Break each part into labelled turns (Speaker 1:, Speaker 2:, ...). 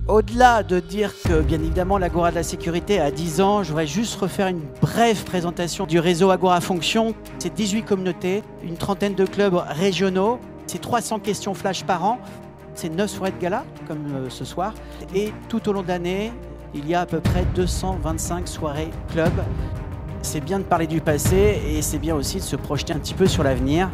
Speaker 1: Au-delà de dire que, bien évidemment, l'Agora de la sécurité a 10 ans, je voudrais juste refaire une brève présentation du réseau Agora Fonction. C'est 18 communautés, une trentaine de clubs régionaux, c'est 300 questions flash par an, c'est 9 soirées de gala, comme ce soir. Et tout au long de l'année, il y a à peu près 225 soirées club. C'est bien de parler du passé et c'est bien aussi de se projeter un petit peu sur l'avenir.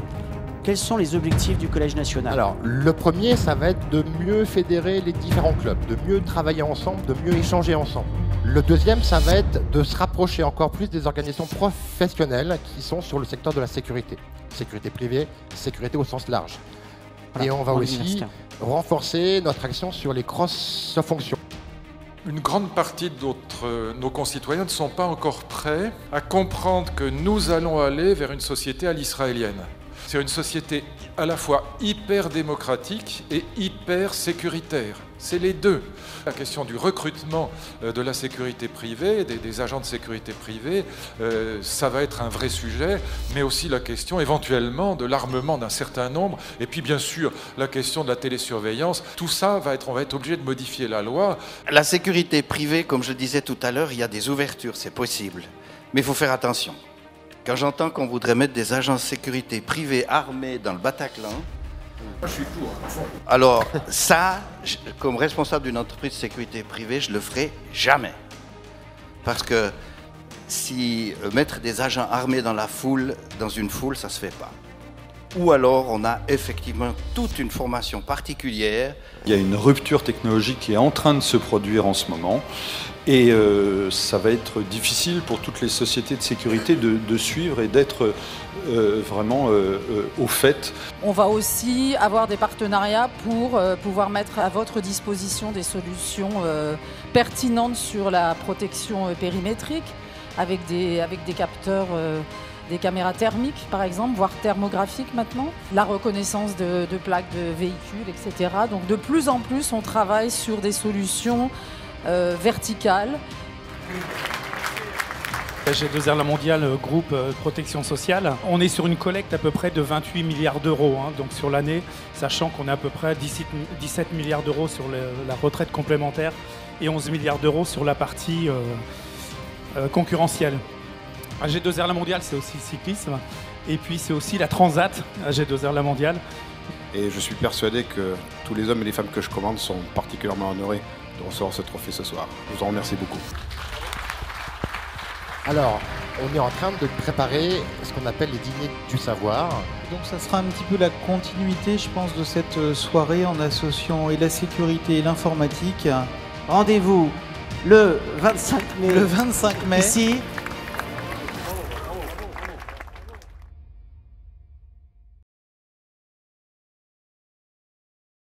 Speaker 1: Quels sont les objectifs du Collège national?
Speaker 2: Alors, le premier, ça va être de mieux fédérer les différents clubs, de mieux travailler ensemble, de mieux échanger ensemble. Le deuxième, ça va être de se rapprocher encore plus des organisations professionnelles qui sont sur le secteur de la sécurité. Sécurité privée, sécurité au sens large. Voilà, et on va aussi renforcer notre action sur les cross-fonctions.
Speaker 3: Une grande partie de nos concitoyens ne sont pas encore prêts à comprendre que nous allons aller vers une société à l'israélienne. C'est une société à la fois hyper démocratique et hyper sécuritaire. C'est les deux. La question du recrutement de la sécurité privée, des agents de sécurité privée, ça va être un vrai sujet, mais aussi la question éventuellement de l'armement d'un certain nombre, et puis bien sûr la question de la télésurveillance. Tout ça, on va être obligé de modifier la loi.
Speaker 4: La sécurité privée, comme je le disais tout à l'heure, il y a des ouvertures, c'est possible. Mais il faut faire attention. Quand j'entends qu'on voudrait mettre des agents de sécurité privés armés dans le Bataclan,
Speaker 3: je suis pour.
Speaker 4: Alors ça, comme responsable d'une entreprise de sécurité privée, je le ferai jamais. Parce que si mettre des agents armés dans une foule, ça se fait pas. Ou alors on a effectivement toute une formation particulière.
Speaker 5: Il y a une rupture technologique qui est en train de se produire en ce moment. Et ça va être difficile pour toutes les sociétés de sécurité de suivre et d'être vraiment au fait.
Speaker 6: On va aussi avoir des partenariats pour pouvoir mettre à votre disposition des solutions pertinentes sur la protection périmétrique avec des capteurs, des caméras thermiques par exemple, voire thermographiques maintenant, la reconnaissance de plaques de véhicules, etc. Donc de plus en plus on travaille sur des solutions verticale.
Speaker 7: G2R La Mondiale, groupe protection sociale. On est sur une collecte à peu près de 28 milliards d'euros, donc sur l'année, sachant qu'on a à peu près 17 milliards d'euros sur la retraite complémentaire et 11 milliards d'euros sur la partie concurrentielle. G2R La Mondiale, c'est aussi le cyclisme, et puis c'est aussi la Transat à G2R La Mondiale.
Speaker 8: Et je suis persuadé que tous les hommes et les femmes que je commande sont particulièrement honorés de recevoir ce trophée ce soir. Je vous en remercie beaucoup.
Speaker 2: Alors, on est en train de préparer ce qu'on appelle les dîners du savoir.
Speaker 9: Donc ça sera un petit peu la continuité, je pense, de cette soirée en associant et la sécurité et l'informatique.
Speaker 1: Rendez-vous le 25 mai.
Speaker 9: Le 25 mai.
Speaker 1: Ici,